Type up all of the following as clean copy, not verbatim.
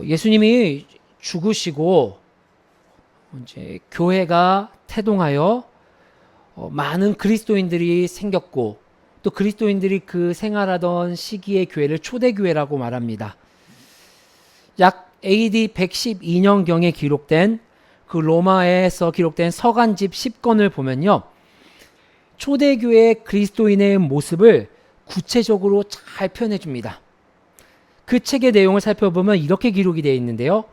예수님이 죽으시고 이제 교회가 태동하여 많은 그리스도인들이 생겼고 또 그리스도인들이 그 생활하던 시기의 교회를 초대교회라고 말합니다. 약 AD 112년경에 기록된 그 로마에서 기록된 서간집 10권을 보면요. 초대교회 그리스도인의 모습을 구체적으로 잘 표현해 줍니다. 그 책의 내용을 살펴보면 이렇게 기록이 되어 있는데요.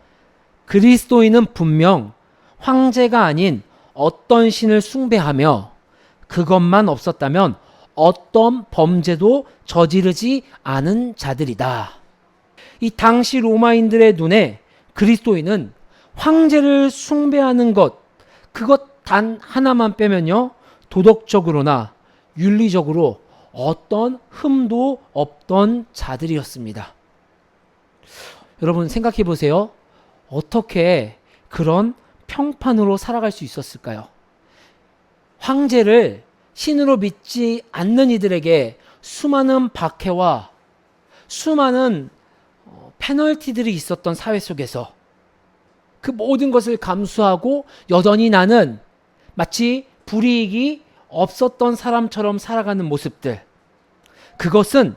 그리스도인은 분명 황제가 아닌 어떤 신을 숭배하며 그것만 없었다면 어떤 범죄도 저지르지 않은 자들이다. 이 당시 로마인들의 눈에 그리스도인은 황제를 숭배하는 그것 단 하나만 빼면요. 도덕적으로나 윤리적으로 어떤 흠도 없던 자들이었습니다. 여러분 생각해 보세요. 어떻게 그런 평판으로 살아갈 수 있었을까요? 황제를 신으로 믿지 않는 이들에게 수많은 박해와 수많은 페널티들이 있었던 사회 속에서 그 모든 것을 감수하고 여전히 나는 마치 불이익이 없었던 사람처럼 살아가는 모습들, 그것은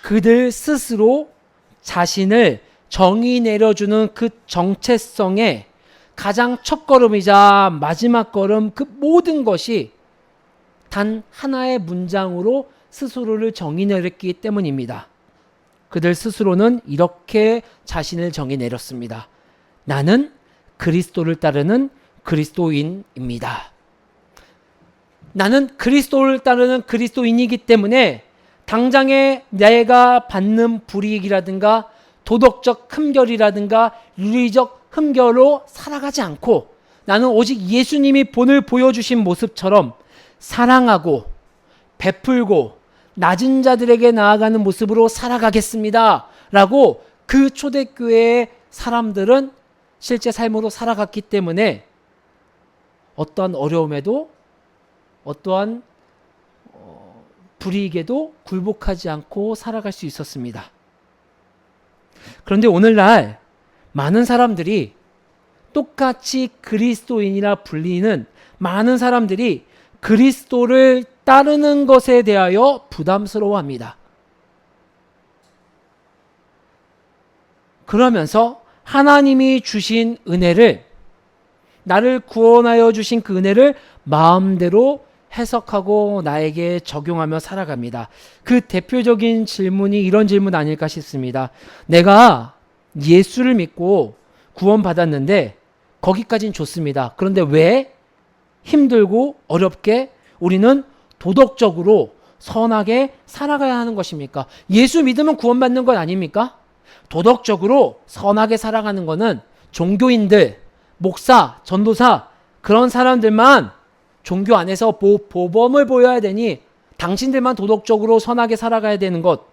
그들 스스로 자신을 정의 내려주는 그 정체성의 가장 첫 걸음이자 마지막 걸음, 그 모든 것이 단 하나의 문장으로 스스로를 정의 내렸기 때문입니다. 그들 스스로는 이렇게 자신을 정의 내렸습니다. 나는 그리스도를 따르는 그리스도인입니다. 나는 그리스도를 따르는 그리스도인이기 때문에 당장에 내가 받는 불이익이라든가 도덕적 흠결이라든가 윤리적 흠결로 살아가지 않고 나는 오직 예수님이 본을 보여주신 모습처럼 사랑하고 베풀고 낮은 자들에게 나아가는 모습으로 살아가겠습니다 라고 그 초대교회의 사람들은 실제 삶으로 살아갔기 때문에 어떠한 어려움에도 어떠한 불이익에도 굴복하지 않고 살아갈 수 있었습니다. 그런데 오늘날 많은 사람들이 똑같이 그리스도인이라 불리는 많은 사람들이 그리스도를 따르는 것에 대하여 부담스러워합니다. 그러면서 하나님이 주신 은혜를, 나를 구원하여 주신 그 은혜를 마음대로 해석하고 나에게 적용하며 살아갑니다. 그 대표적인 질문이 이런 질문 아닐까 싶습니다. 내가 예수를 믿고 구원받았는데 거기까진 좋습니다. 그런데 왜 힘들고 어렵게 우리는 도덕적으로 선하게 살아가야 하는 것입니까? 예수 믿으면 구원받는 것 아닙니까? 도덕적으로 선하게 살아가는 것은 종교인들, 목사, 전도사 그런 사람들만 종교 안에서 보범을 보여야 되니 당신들만 도덕적으로 선하게 살아가야 되는 것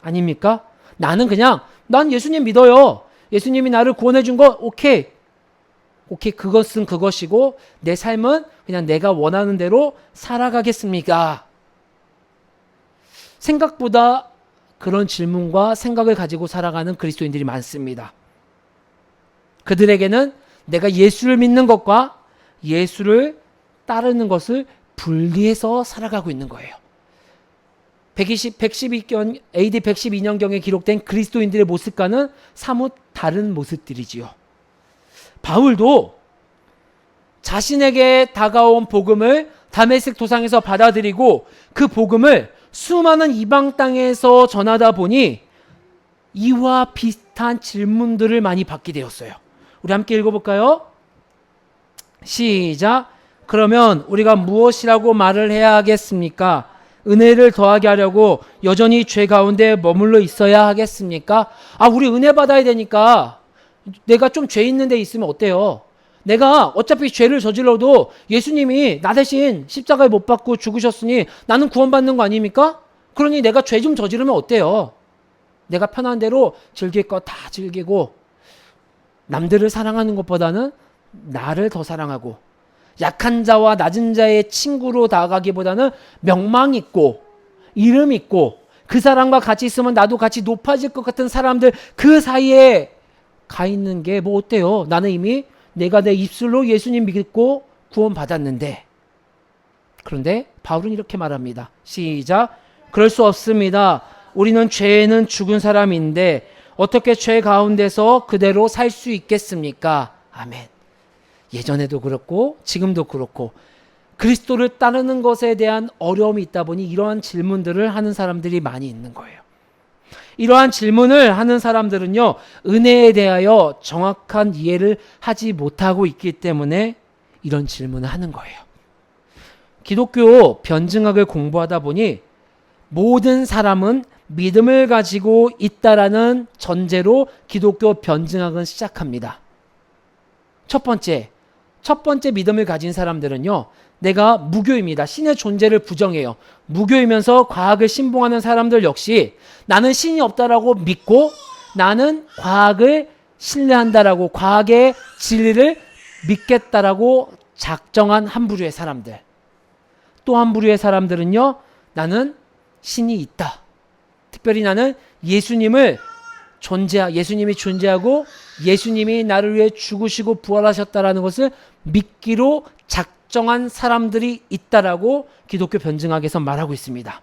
아닙니까? 나는 그냥 난 예수님 믿어요. 예수님이 나를 구원해 준 거 오케이 그것은 그것이고 내 삶은 그냥 내가 원하는 대로 살아가겠습니까? 생각보다 그런 질문과 생각을 가지고 살아가는 그리스도인들이 많습니다. 그들에게는 내가 예수를 믿는 것과 예수를 따르는 것을 분리해서 살아가고 있는 거예요. AD 112년경에 기록된 그리스도인들의 모습과는 사뭇 다른 모습들이지요. 바울도 자신에게 다가온 복음을 다메섹 도상에서 받아들이고 그 복음을 수많은 이방 땅에서 전하다 보니 이와 비슷한 질문들을 많이 받게 되었어요. 우리 함께 읽어볼까요? 시작. 그러면 우리가 무엇이라고 말을 해야 하겠습니까? 은혜를 더하게 하려고 여전히 죄 가운데 머물러 있어야 하겠습니까? 우리 은혜 받아야 되니까 내가 좀 죄 있는 데 있으면 어때요? 내가 어차피 죄를 저질러도 예수님이 나 대신 십자가에 못 박고 죽으셨으니 나는 구원받는 거 아닙니까? 그러니 내가 죄 좀 저지르면 어때요? 내가 편한 대로 즐길 거 다 즐기고 남들을 사랑하는 것보다는 나를 더 사랑하고 약한 자와 낮은 자의 친구로 다가가기보다는 명망 있고 이름 있고 그 사람과 같이 있으면 나도 같이 높아질 것 같은 사람들 그 사이에 가 있는 게 뭐 어때요? 나는 이미 내가 내 입술로 예수님 믿고 구원 받았는데. 그런데 바울은 이렇게 말합니다. 시작. 그럴 수 없습니다. 우리는 죄에는 죽은 사람인데 어떻게 죄 가운데서 그대로 살 수 있겠습니까? 아멘. 예전에도 그렇고 지금도 그렇고 그리스도를 따르는 것에 대한 어려움이 있다 보니 이러한 질문들을 하는 사람들이 많이 있는 거예요. 이러한 질문을 하는 사람들은요, 은혜에 대하여 정확한 이해를 하지 못하고 있기 때문에 이런 질문을 하는 거예요. 기독교 변증학을 공부하다 보니 모든 사람은 믿음을 가지고 있다라는 전제로 기독교 변증학은 시작합니다. 첫 번째 믿음을 가진 사람들은요, 내가 무교입니다. 신의 존재를 부정해요. 무교이면서 과학을 신봉하는 사람들 역시 나는 신이 없다라고 믿고 나는 과학을 신뢰한다라고 과학의 진리를 믿겠다라고 작정한 한 부류의 사람들. 또 한 부류의 사람들은요, 나는 신이 있다. 특별히 나는 예수님이 존재하고 예수님이 나를 위해 죽으시고 부활하셨다라는 것을 믿기로 작정한 사람들이 있다라고 기독교 변증학에서 말하고 있습니다.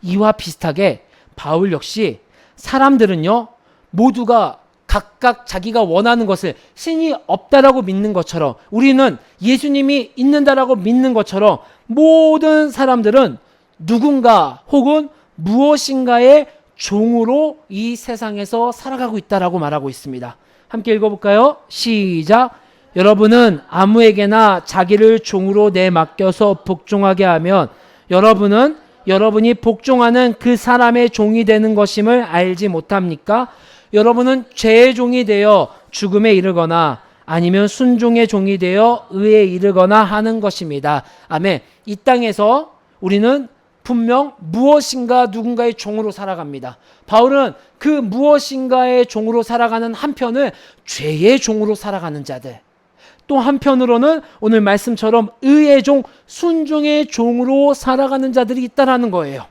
이와 비슷하게 바울 역시 사람들은요, 모두가 각각 자기가 원하는 것을 신이 없다라고 믿는 것처럼 우리는 예수님이 있는다라고 믿는 것처럼 모든 사람들은 누군가 혹은 무엇인가의 종으로 이 세상에서 살아가고 있다라고 말하고 있습니다. 함께 읽어볼까요? 시작. 여러분은 아무에게나 자기를 종으로 내맡겨서 복종하게 하면 여러분은 여러분이 복종하는 그 사람의 종이 되는 것임을 알지 못합니까? 여러분은 죄의 종이 되어 죽음에 이르거나 아니면 순종의 종이 되어 의에 이르거나 하는 것입니다. 아멘. 이 땅에서 우리는 분명 무엇인가 누군가의 종으로 살아갑니다. 바울은 그 무엇인가의 종으로 살아가는 한편을 죄의 종으로 살아가는 자들, 또 한편으로는 오늘 말씀처럼 의의 종, 순종의 종으로 살아가는 자들이 있다라는 거예요.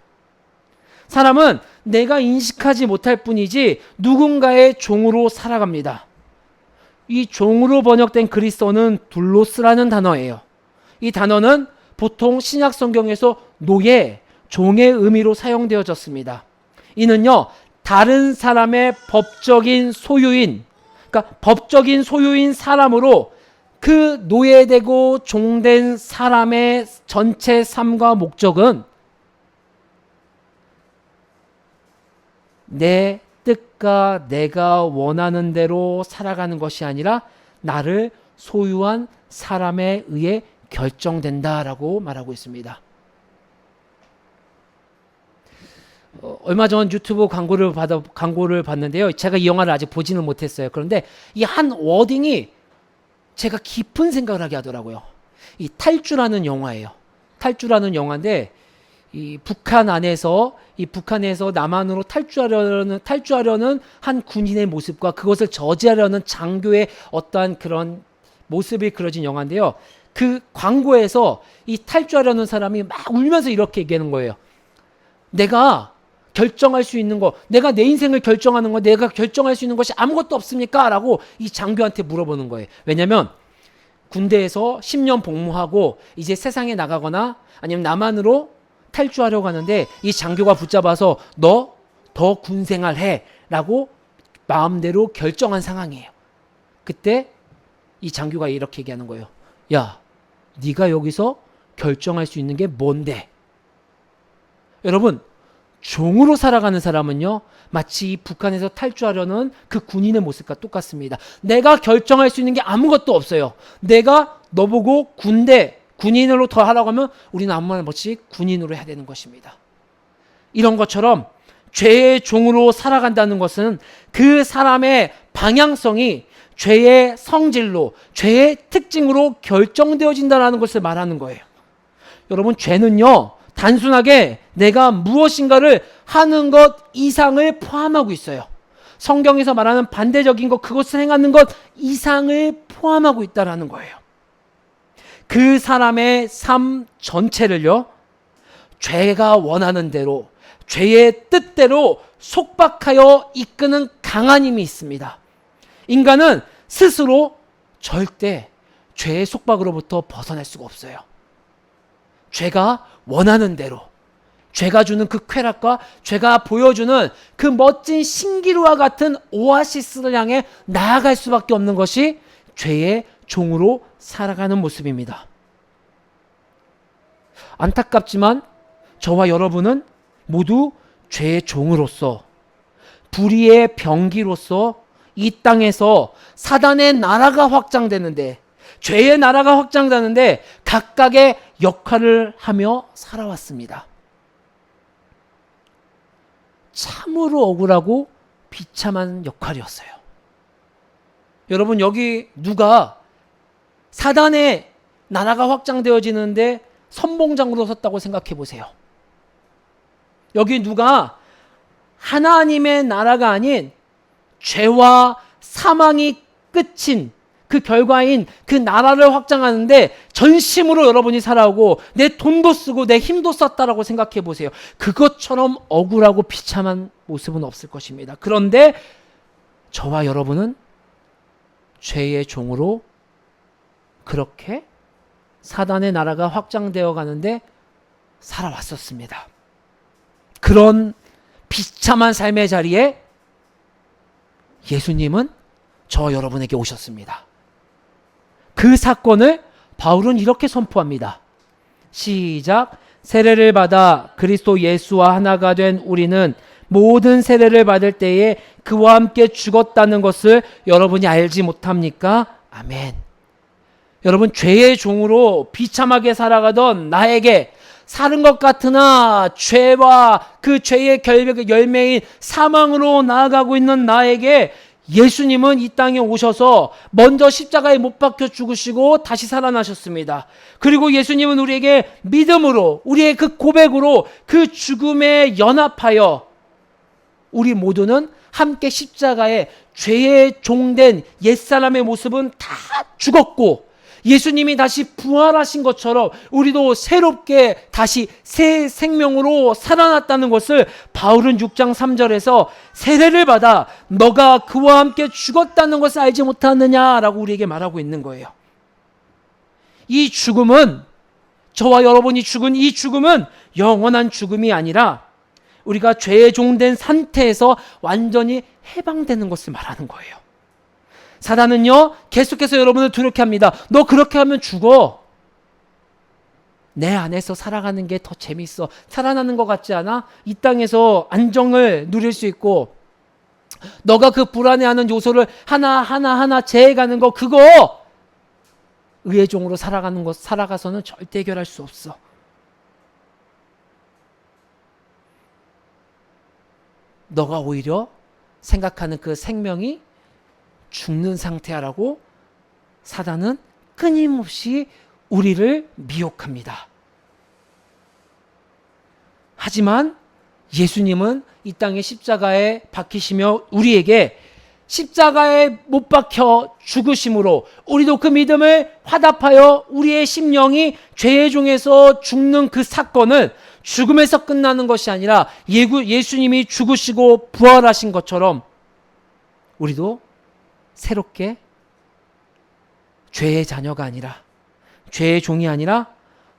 사람은 내가 인식하지 못할 뿐이지 누군가의 종으로 살아갑니다. 이 종으로 번역된 그리스어는 둘로스라는 단어예요. 이 단어는 보통 신약 성경에서 노예, 종의 의미로 사용되어졌습니다. 이는요, 다른 사람의 법적인 소유인, 그러니까 법적인 소유인 사람으로 그 노예되고 종된 사람의 전체 삶과 목적은 내 뜻과 내가 원하는 대로 살아가는 것이 아니라 나를 소유한 사람에 의해 결정된다라고 말하고 있습니다. 얼마 전 유튜브 광고를 봤는데요. 제가 이 영화를 아직 보지는 못했어요. 그런데 이 한 워딩이 제가 깊은 생각을 하게 하더라고요. 이 탈주라는 영화예요. 탈주라는 영화인데 이 북한에서 남한으로 탈주하려는 한 군인의 모습과 그것을 저지하려는 장교의 어떠한 그런 모습이 그려진 영화인데요. 그 광고에서 이 탈주하려는 사람이 막 울면서 이렇게 얘기하는 거예요. 내가 결정할 수 있는 거, 내가 내 인생을 결정하는 거, 내가 결정할 수 있는 것이 아무것도 없습니까? 라고 이 장교한테 물어보는 거예요. 왜냐하면 군대에서 10년 복무하고 이제 세상에 나가거나 아니면 남한으로 탈주하려고 하는데 이 장교가 붙잡아서 너 더 군생활 라고 마음대로 결정한 상황이에요. 그때 이 장교가 이렇게 얘기하는 거예요. 야, 네가 여기서 결정할 수 있는 게 뭔데? 여러분, 종으로 살아가는 사람은요, 마치 북한에서 탈주하려는 그 군인의 모습과 똑같습니다. 내가 결정할 수 있는 게 아무것도 없어요. 내가 너보고 군인으로 더 하라고 하면 우리는 아무 말 없이 군인으로 해야 되는 것입니다. 이런 것처럼 죄의 종으로 살아간다는 것은 그 사람의 방향성이 죄의 성질로, 죄의 특징으로 결정되어진다는 것을 말하는 거예요. 여러분, 죄는요, 단순하게 내가 무엇인가를 하는 것 이상을 포함하고 있어요. 성경에서 말하는 반대적인 것, 그것을 행하는 것 이상을 포함하고 있다는 거예요. 그 사람의 삶 전체를요, 죄가 원하는 대로, 죄의 뜻대로 속박하여 이끄는 강한 힘이 있습니다. 인간은 스스로 절대 죄의 속박으로부터 벗어날 수가 없어요. 죄가 원하는 대로, 죄가 주는 그 쾌락과 죄가 보여주는 그 멋진 신기루와 같은 오아시스를 향해 나아갈 수밖에 없는 것이 죄의 종으로 살아가는 모습입니다. 안타깝지만 저와 여러분은 모두 죄의 종으로서, 불의의 병기로서 이 땅에서 사단의 나라가 확장되는데, 죄의 나라가 확장되는데 각각의 역할을 하며 살아왔습니다. 참으로 억울하고 비참한 역할이었어요. 여러분, 여기 누가 사단의 나라가 확장되어지는데 선봉장으로 섰다고 생각해 보세요. 여기 누가 하나님의 나라가 아닌 죄와 사망이 끝인 그 결과인 그 나라를 확장하는데 전심으로 여러분이 살아오고 내 돈도 쓰고 내 힘도 썼다라고 생각해 보세요. 그것처럼 억울하고 비참한 모습은 없을 것입니다. 그런데 저와 여러분은 죄의 종으로 그렇게 사단의 나라가 확장되어 가는데 살아왔었습니다. 그런 비참한 삶의 자리에 예수님은 저 여러분에게 오셨습니다. 그 사건을 바울은 이렇게 선포합니다. 시작. 세례를 받아 그리스도 예수와 하나가 된 우리는 모든 세례를 받을 때에 그와 함께 죽었다는 것을 여러분이 알지 못합니까? 아멘. 여러분, 죄의 종으로 비참하게 살아가던 나에게 사는 것 같으나 죄와 그 죄의 결백의 열매인 사망으로 나아가고 있는 나에게 예수님은 이 땅에 오셔서 먼저 십자가에 못 박혀 죽으시고 다시 살아나셨습니다. 그리고 예수님은 우리에게 믿음으로, 우리의 그 고백으로 그 죽음에 연합하여 우리 모두는 함께 십자가에 죄의 종된 옛사람의 모습은 다 죽었고 예수님이 다시 부활하신 것처럼 우리도 새롭게 다시 새 생명으로 살아났다는 것을 바울은 6장 3절에서 세례를 받아 너가 그와 함께 죽었다는 것을 알지 못하느냐라고 우리에게 말하고 있는 거예요. 이 죽음은, 저와 여러분이 죽은 이 죽음은 영원한 죽음이 아니라 우리가 죄의 종된 상태에서 완전히 해방되는 것을 말하는 거예요. 사단은요, 계속해서 여러분을 두렵게 합니다. 너 그렇게 하면 죽어. 내 안에서 살아가는 게 더 재밌어. 살아나는 것 같지 않아? 이 땅에서 안정을 누릴 수 있고, 너가 그 불안해하는 요소를 하나하나 제해가는 거, 그거 의의 종으로 살아가는 것, 살아가서는 절대 해결할 수 없어. 너가 오히려 생각하는 그 생명이 죽는 상태야라고 사단은 끊임없이 우리를 미혹합니다. 하지만 예수님은 이 땅의 십자가에 박히시며 우리에게 십자가에 못 박혀 죽으심으로 우리도 그 믿음을 화답하여 우리의 심령이 죄의 종에서 죽는 그 사건을 죽음에서 끝나는 것이 아니라 예수님이 죽으시고 부활하신 것처럼 우리도 새롭게 죄의 자녀가 아니라, 죄의 종이 아니라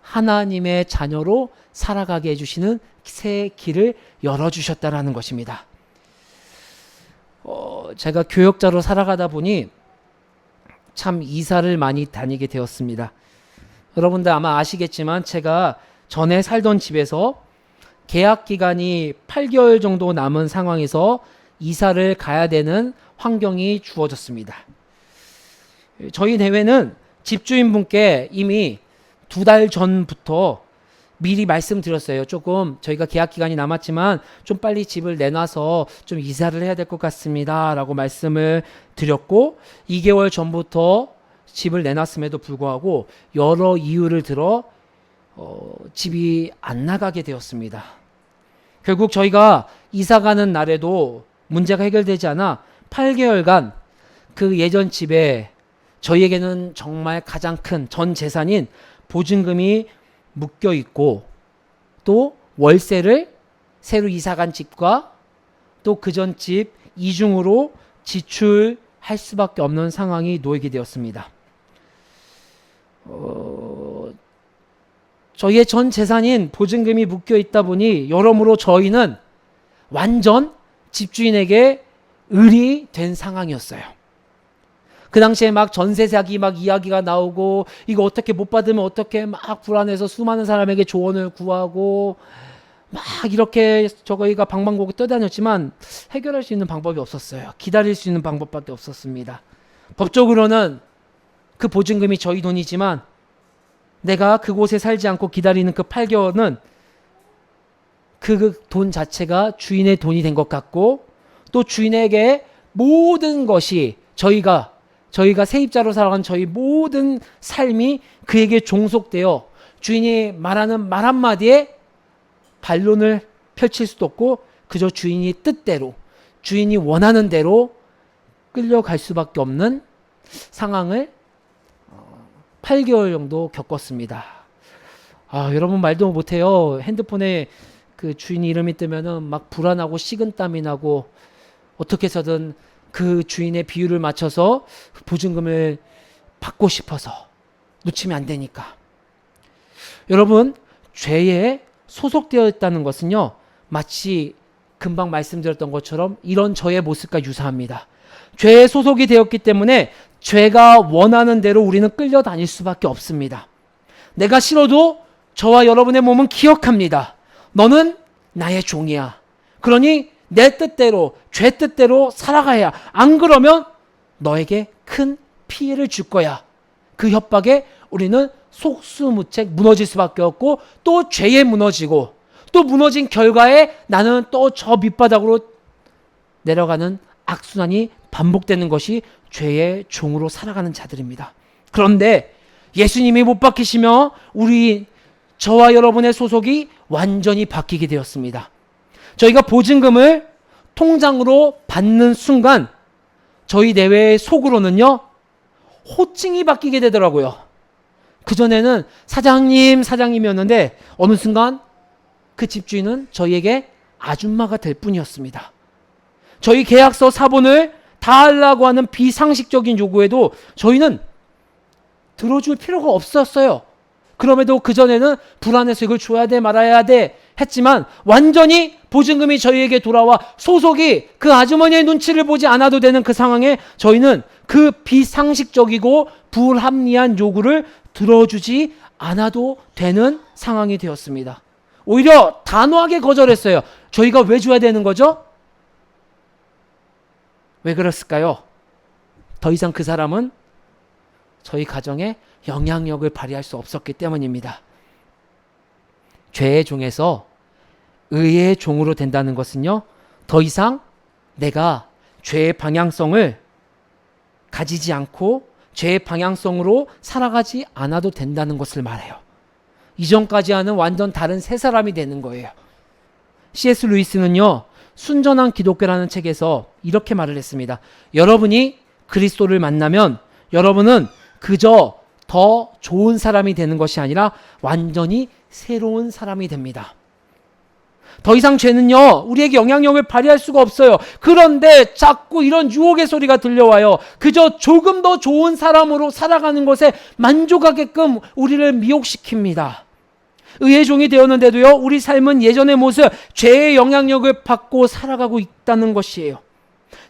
하나님의 자녀로 살아가게 해주시는 새 길을 열어주셨다라는 것입니다. 제가 교역자로 살아가다 보니 참 이사를 많이 다니게 되었습니다. 여러분들 아마 아시겠지만 제가 전에 살던 집에서 계약 기간이 8개월 정도 남은 상황에서 이사를 가야 되는 환경이 주어졌습니다. 저희 대회는 집주인분께 이미 2달 전부터 미리 말씀드렸어요. 조금 저희가 계약 기간이 남았지만 좀 빨리 집을 내놔서 좀 이사를 해야 될 것 같습니다 라고 말씀을 드렸고 2개월 전부터 집을 내놨음에도 불구하고 여러 이유를 들어 집이 안 나가게 되었습니다. 결국 저희가 이사 가는 날에도 문제가 해결되지 않아 8개월간 그 예전 집에 저희에게는 정말 가장 큰 전 재산인 보증금이 묶여 있고 또 월세를 새로 이사간 집과 또 그 전 집 이중으로 지출할 수밖에 없는 상황이 놓이게 되었습니다. 저희의 전 재산인 보증금이 묶여 있다 보니 여러모로 저희는 완전 집주인에게 을이 된 상황이었어요. 그 당시에 막 전세 사기 막 이야기가 나오고 이거 어떻게 못 받으면 어떻게 막 불안해서 수많은 사람에게 조언을 구하고 막 이렇게 저희가 방방곡곡 떠다녔지만 해결할 수 있는 방법이 없었어요. 기다릴 수 있는 방법밖에 없었습니다. 법적으로는 그 보증금이 저희 돈이지만 내가 그곳에 살지 않고 기다리는 그 8개월은 그 돈 자체가 주인의 돈이 된 것 같고 또 주인에게 모든 것이 저희가 세입자로 살아간 저희 모든 삶이 그에게 종속되어 주인이 말하는 말 한마디에 반론을 펼칠 수도 없고 그저 주인이 뜻대로 주인이 원하는 대로 끌려갈 수밖에 없는 상황을 8개월 정도 겪었습니다. 여러분 말도 못해요. 핸드폰에 그 주인 이름이 뜨면은 막 불안하고 식은땀이 나고 어떻게 해서든 그 주인의 비율을 맞춰서 보증금을 받고 싶어서 놓치면 안 되니까. 여러분, 죄에 소속되어 있다는 것은요, 마치 금방 말씀드렸던 것처럼 이런 저의 모습과 유사합니다. 죄에 소속이 되었기 때문에 죄가 원하는 대로 우리는 끌려다닐 수밖에 없습니다. 내가 싫어도 저와 여러분의 몸은 기억합니다. 너는 나의 종이야. 그러니 내 뜻대로, 죄 뜻대로 살아가야. 안 그러면 너에게 큰 피해를 줄 거야. 그 협박에 우리는 속수무책 무너질 수밖에 없고 또 죄에 무너지고 또 무너진 결과에 나는 또 저 밑바닥으로 내려가는 악순환이 반복되는 것이 죄의 종으로 살아가는 자들입니다. 그런데 예수님이 못 박히시며 저와 여러분의 소속이 완전히 바뀌게 되었습니다. 저희가 보증금을 통장으로 받는 순간 저희 내외의 속으로는요, 호칭이 바뀌게 되더라고요. 그전에는 사장님이었는데 어느 순간 그 집주인은 저희에게 아줌마가 될 뿐이었습니다. 저희 계약서 사본을 다 하려고 하는 비상식적인 요구에도 저희는 들어줄 필요가 없었어요. 그럼에도 그전에는 불안해서 이걸 줘야 돼 말아야 돼 했지만 완전히 보증금이 저희에게 돌아와 소속이 그 아주머니의 눈치를 보지 않아도 되는 그 상황에 저희는 그 비상식적이고 불합리한 요구를 들어주지 않아도 되는 상황이 되었습니다. 오히려 단호하게 거절했어요. 저희가 왜 줘야 되는 거죠? 왜 그랬을까요? 더 이상 그 사람은 저희 가정에 영향력을 발휘할 수 없었기 때문입니다. 죄의 종에서 의의 종으로 된다는 것은요, 더 이상 내가 죄의 방향성을 가지지 않고 죄의 방향성으로 살아가지 않아도 된다는 것을 말해요. 이전까지와는 완전 다른 새 사람이 되는 거예요. C.S. 루이스는요, 순전한 기독교라는 책에서 이렇게 말을 했습니다. 여러분이 그리스도를 만나면 여러분은 그저 더 좋은 사람이 되는 것이 아니라 완전히 새로운 사람이 됩니다. 더 이상 죄는요, 우리에게 영향력을 발휘할 수가 없어요. 그런데 자꾸 이런 유혹의 소리가 들려와요. 그저 조금 더 좋은 사람으로 살아가는 것에 만족하게끔 우리를 미혹시킵니다. 의의 종이 되었는데도요, 우리 삶은 예전의 모습, 죄의 영향력을 받고 살아가고 있다는 것이에요.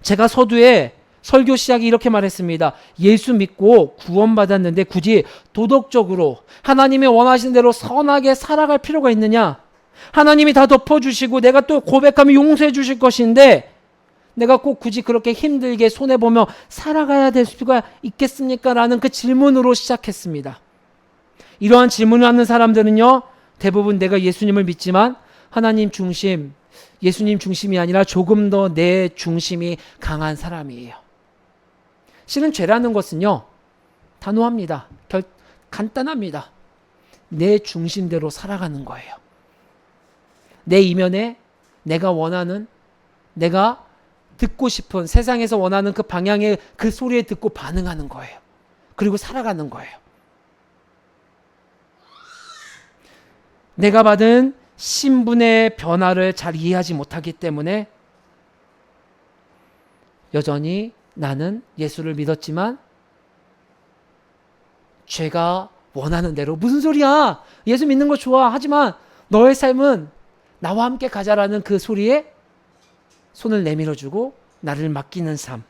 제가 서두에 설교 시작에 이렇게 말했습니다. 예수 믿고 구원받았는데 굳이 도덕적으로 하나님이 원하시는 대로 선하게 살아갈 필요가 있느냐? 하나님이 다 덮어주시고 내가 또 고백하면 용서해 주실 것인데 내가 꼭 굳이 그렇게 힘들게 손해보며 살아가야 될 수가 있겠습니까? 라는 그 질문으로 시작했습니다. 이러한 질문을 하는 사람들은요, 대부분 내가 예수님을 믿지만 하나님 중심, 예수님 중심이 아니라 조금 더 내 중심이 강한 사람이에요. 실은 죄라는 것은요, 단호합니다. 간단합니다. 내 중심대로 살아가는 거예요. 내 이면에 내가 원하는, 내가 듣고 싶은, 세상에서 원하는 그 방향의 그 소리에 듣고 반응하는 거예요. 그리고 살아가는 거예요. 내가 받은 신분의 변화를 잘 이해하지 못하기 때문에 여전히 나는 예수를 믿었지만 죄가 원하는 대로, 무슨 소리야, 예수 믿는 거 좋아, 하지만 너의 삶은 나와 함께 가자라는 그 소리에 손을 내밀어주고 나를 맡기는 삶.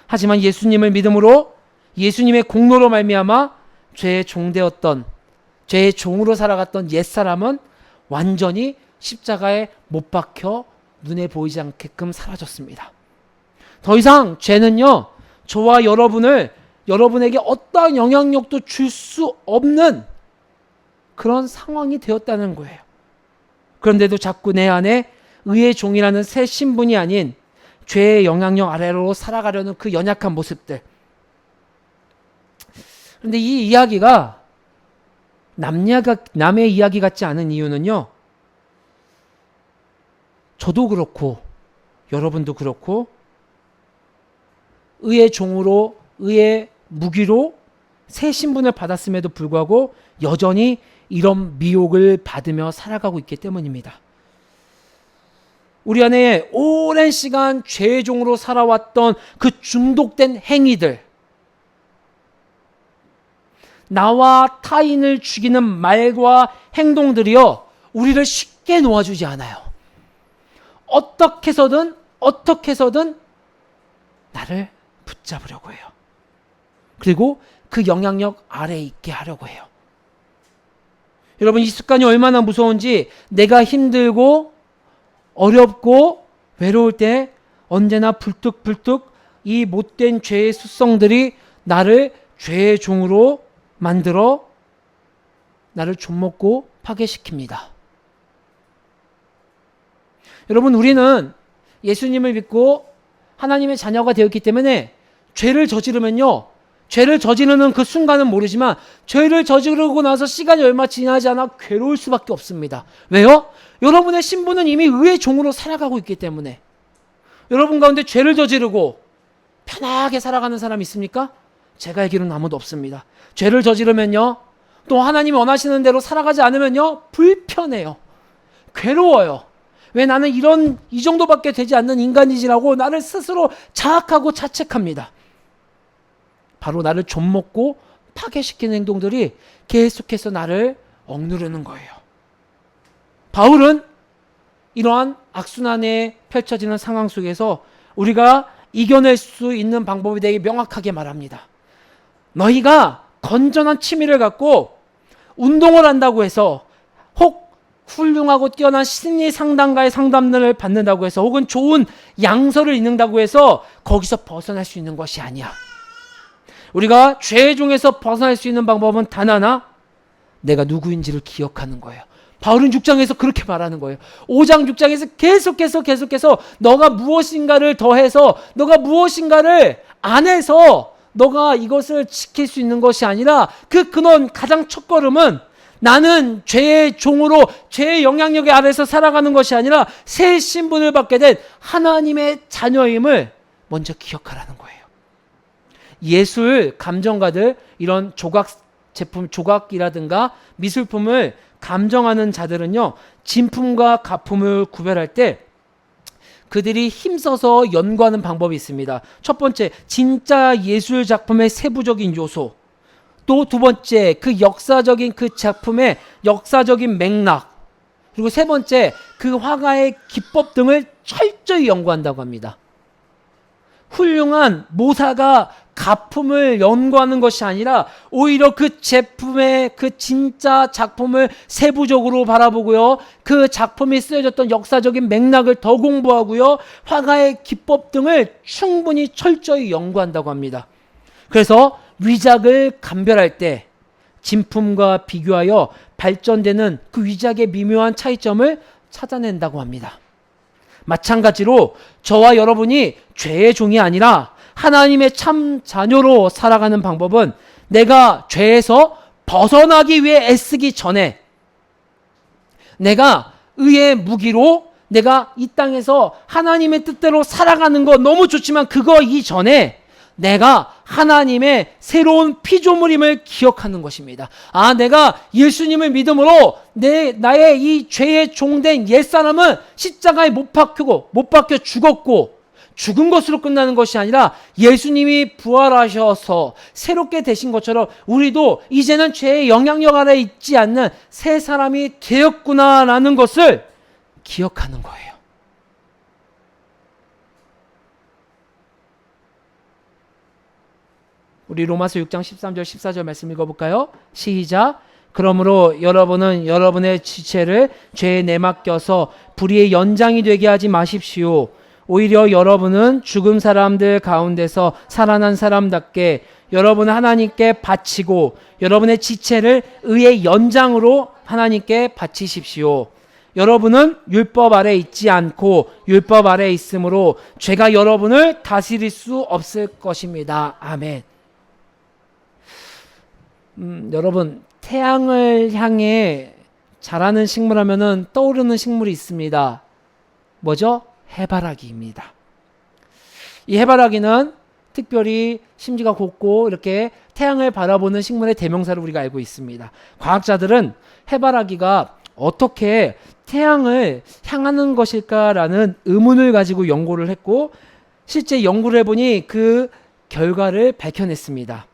하지만 예수님을 믿음으로, 예수님의 공로로 말미암아 죄의 종되었던, 죄의 종으로 살아갔던 옛사람은 완전히 십자가에 못 박혀 눈에 보이지 않게끔 사라졌습니다. 더 이상 죄는요, 저와 여러분에게 어떠한 영향력도 줄 수 없는 그런 상황이 되었다는 거예요. 그런데도 자꾸 내 안에 의의 종이라는 새 신분이 아닌 죄의 영향력 아래로 살아가려는 그 연약한 모습들. 그런데 이 이야기가 남의 이야기 같지 않은 이유는요, 저도 그렇고 여러분도 그렇고 의의 종으로, 의의 무기로 새 신분을 받았음에도 불구하고 여전히 이런 미혹을 받으며 살아가고 있기 때문입니다. 우리 안에 오랜 시간 죄의 종으로 살아왔던 그 중독된 행위들, 나와 타인을 죽이는 말과 행동들이요, 우리를 쉽게 놓아주지 않아요. 어떻게 해서든 나를 붙잡으려고 해요. 그리고 그 영향력 아래에 있게 하려고 해요. 여러분, 이 습관이 얼마나 무서운지, 내가 힘들고 어렵고 외로울 때 언제나 불뚝불뚝 이 못된 죄의 습성들이 나를 죄의 종으로 만들어 나를 좀먹고 파괴시킵니다. 여러분, 우리는 예수님을 믿고 하나님의 자녀가 되었기 때문에 죄를 저지르면요, 죄를 저지르는 그 순간은 모르지만 죄를 저지르고 나서 시간이 얼마 지나지 않아 괴로울 수밖에 없습니다. 왜요? 여러분의 신분은 이미 의의 종으로 살아가고 있기 때문에. 여러분 가운데 죄를 저지르고 편하게 살아가는 사람 있습니까? 제가 알기로는 아무도 없습니다. 죄를 저지르면요, 또 하나님이 원하시는 대로 살아가지 않으면요, 불편해요. 괴로워요. 왜 나는 이 정도밖에 되지 않는 인간이지라고 나를 스스로 자학하고 자책합니다. 바로 나를 좀먹고 파괴시키는 행동들이 계속해서 나를 억누르는 거예요. 바울은 이러한 악순환에 펼쳐지는 상황 속에서 우리가 이겨낼 수 있는 방법에 대해 명확하게 말합니다. 너희가 건전한 취미를 갖고 운동을 한다고 해서, 혹 훌륭하고 뛰어난 심리 상담가의 상담을 받는다고 해서, 혹은 좋은 양서를 읽는다고 해서 거기서 벗어날 수 있는 것이 아니야. 우리가 죄의 종에서 벗어날 수 있는 방법은 단 하나, 내가 누구인지를 기억하는 거예요. 바울은 6장에서 그렇게 말하는 거예요. 5장 6장에서 계속해서 너가 무엇인가를 더해서, 너가 무엇인가를 안 해서 너가 이것을 지킬 수 있는 것이 아니라, 그 근원, 가장 첫 걸음은 나는 죄의 종으로 죄의 영향력 아래서 살아가는 것이 아니라 새 신분을 받게 된 하나님의 자녀임을 먼저 기억하라는 거예요. 예술 감정가들, 이런 조각이라든가 미술품을 감정하는 자들은요, 진품과 가품을 구별할 때 그들이 힘써서 연구하는 방법이 있습니다. 첫 번째, 진짜 예술 작품의 세부적인 요소. 또 두 번째, 그 역사적인 그 작품의 역사적인 맥락. 그리고 세 번째, 그 화가의 기법 등을 철저히 연구한다고 합니다. 훌륭한 모사가 가품을 연구하는 것이 아니라 오히려 그 제품의 그 진짜 작품을 세부적으로 바라보고요, 그 작품이 쓰여졌던 역사적인 맥락을 더 공부하고요, 화가의 기법 등을 충분히 철저히 연구한다고 합니다. 그래서 위작을 감별할 때 진품과 비교하여 발전되는 그 위작의 미묘한 차이점을 찾아낸다고 합니다. 마찬가지로 저와 여러분이 죄의 종이 아니라 하나님의 참 자녀로 살아가는 방법은, 내가 죄에서 벗어나기 위해 애쓰기 전에, 내가 의의 무기로 내가 이 땅에서 하나님의 뜻대로 살아가는 거 너무 좋지만 그거 이전에 내가 하나님의 새로운 피조물임을 기억하는 것입니다. 아, 내가 예수님을 믿음으로 나의 이 죄의 종된 옛사람은 십자가에 못 박혀 죽었고, 죽은 것으로 끝나는 것이 아니라 예수님이 부활하셔서 새롭게 되신 것처럼 우리도 이제는 죄의 영향력 아래 있지 않는 새 사람이 되었구나라는 것을 기억하는 거예요. 우리 로마서 6장 13절 14절 말씀 읽어볼까요? 시작. 그러므로 여러분은 여러분의 지체를 죄에 내맡겨서 불의의 연장이 되게 하지 마십시오. 오히려 여러분은 죽은 사람들 가운데서 살아난 사람답게 여러분은 하나님께 바치고 여러분의 지체를 의의 연장으로 하나님께 바치십시오. 여러분은 율법 아래 있지 않고 율법 아래 있으므로 죄가 여러분을 다스릴 수 없을 것입니다. 아멘. 여러분, 태양을 향해 자라는 식물 하면은 떠오르는 식물이 있습니다. 뭐죠? 해바라기입니다. 이 해바라기는 특별히 심지가 곱고 이렇게 태양을 바라보는 식물의 대명사로 우리가 알고 있습니다. 과학자들은 해바라기가 어떻게 태양을 향하는 것일까라는 의문을 가지고 연구를 했고, 실제 연구를 해보니 그 결과를 밝혀냈습니다.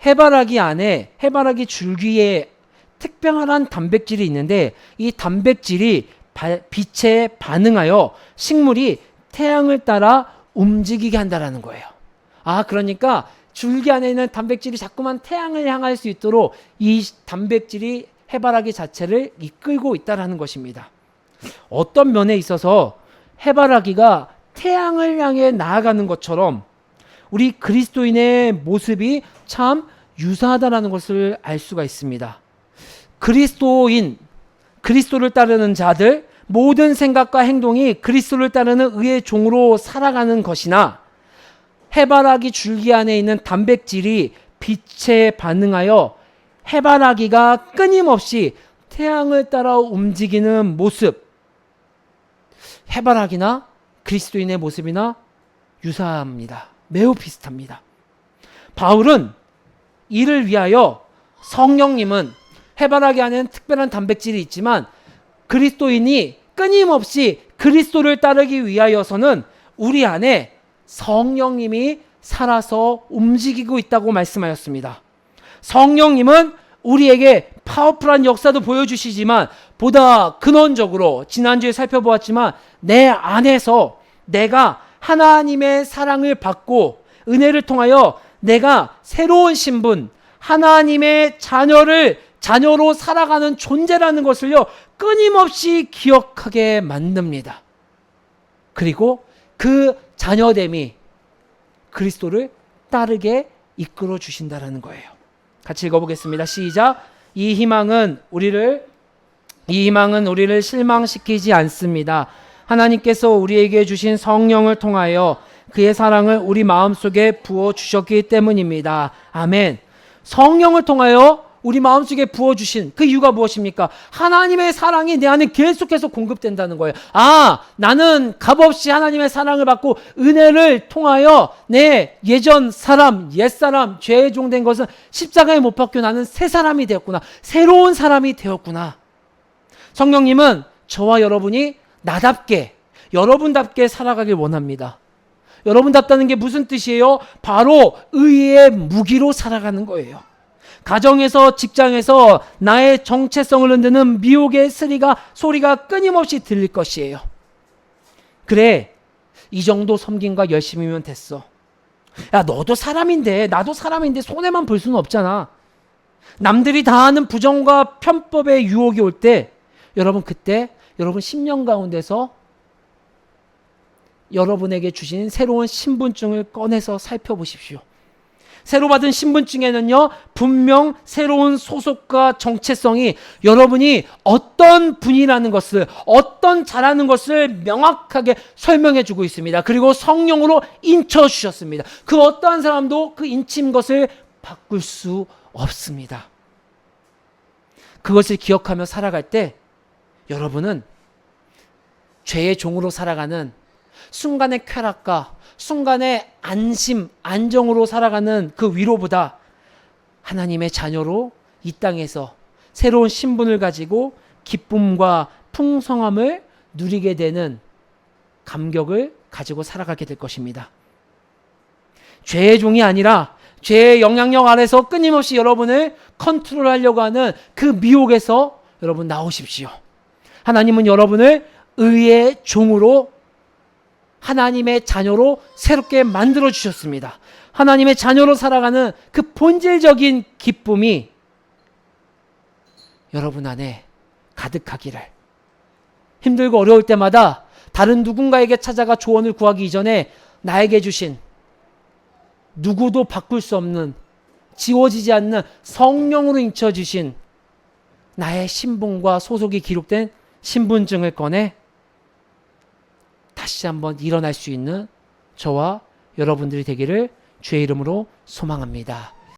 해바라기 안에 해바라기 줄기에 특별한 단백질이 있는데, 이 단백질이 빛에 반응하여 식물이 태양을 따라 움직이게 한다라는 거예요. 아, 그러니까 줄기 안에 있는 단백질이 자꾸만 태양을 향할 수 있도록 이 단백질이 해바라기 자체를 이끌고 있다라는 것입니다. 어떤 면에 있어서 해바라기가 태양을 향해 나아가는 것처럼 우리 그리스도인의 모습이 참 유사하다는 것을 알 수가 있습니다. 그리스도를 따르는 자들, 모든 생각과 행동이 그리스도를 따르는 의의 종으로 살아가는 것이나, 해바라기 줄기 안에 있는 단백질이 빛에 반응하여 해바라기가 끊임없이 태양을 따라 움직이는 모습, 해바라기나 그리스도인의 모습이나 유사합니다. 매우 비슷합니다. 바울은 이를 위하여 성령님은, 해바라기 안에는 특별한 단백질이 있지만 그리스도인이 끊임없이 그리스도를 따르기 위하여서는 우리 안에 성령님이 살아서 움직이고 있다고 말씀하였습니다. 성령님은 우리에게 파워풀한 역사도 보여주시지만, 보다 근원적으로 지난주에 살펴보았지만 내 안에서 내가 하나님의 사랑을 받고 은혜를 통하여 내가 새로운 신분, 하나님의 자녀로 살아가는 존재라는 것을요, 끊임없이 기억하게 만듭니다. 그리고 그 자녀됨이 그리스도를 따르게 이끌어 주신다라는 거예요. 같이 읽어보겠습니다. 시작. 이 희망은 우리를 실망시키지 않습니다. 하나님께서 우리에게 주신 성령을 통하여 그의 사랑을 우리 마음속에 부어주셨기 때문입니다. 아멘. 성령을 통하여 우리 마음속에 부어주신 그 이유가 무엇입니까? 하나님의 사랑이 내 안에 계속해서 공급된다는 거예요. 아, 나는 값없이 하나님의 사랑을 받고 은혜를 통하여 내 예전 사람, 옛사람, 죄의 종된 것은 십자가에 못 박혀 나는 새 사람이 되었구나. 새로운 사람이 되었구나. 성령님은 저와 여러분이 나답게, 여러분답게 살아가길 원합니다. 여러분답다는 게 무슨 뜻이에요? 바로 의의 무기로 살아가는 거예요. 가정에서, 직장에서 나의 정체성을 흔드는 미혹의 소리가 끊임없이 들릴 것이에요. 그래, 이 정도 섬김과 열심이면 됐어. 야, 너도 사람인데, 나도 사람인데 손해만 볼 수는 없잖아. 남들이 다 하는 부정과 편법의 유혹이 올 때, 그때 여러분 심령 가운데서 여러분에게 주신 새로운 신분증을 꺼내서 살펴보십시오. 새로 받은 신분증에는요, 분명 새로운 소속과 정체성이, 여러분이 어떤 분이라는 것을, 어떤 자라는 것을 명확하게 설명해 주고 있습니다. 그리고 성령으로 인쳐 주셨습니다. 그 어떠한 사람도 그 인친 것을 바꿀 수 없습니다. 그것을 기억하며 살아갈 때 여러분은 죄의 종으로 살아가는, 순간의 쾌락과 순간의 안심, 안정으로 살아가는 그 위로보다 하나님의 자녀로 이 땅에서 새로운 신분을 가지고 기쁨과 풍성함을 누리게 되는 감격을 가지고 살아가게 될 것입니다. 죄의 종이 아니라 죄의 영향력 아래서 끊임없이 여러분을 컨트롤하려고 하는 그 미혹에서 여러분 나오십시오. 하나님은 여러분을 의의 종으로 하나님의 자녀로 새롭게 만들어 주셨습니다. 하나님의 자녀로 살아가는 그 본질적인 기쁨이 여러분 안에 가득하기를, 힘들고 어려울 때마다 다른 누군가에게 찾아가 조언을 구하기 이전에 나에게 주신 누구도 바꿀 수 없는, 지워지지 않는 성령으로 인쳐주신 나의 신분과 소속이 기록된 신분증을 꺼내 다시 한번 일어날 수 있는 저와 여러분들이 되기를 주의 이름으로 소망합니다.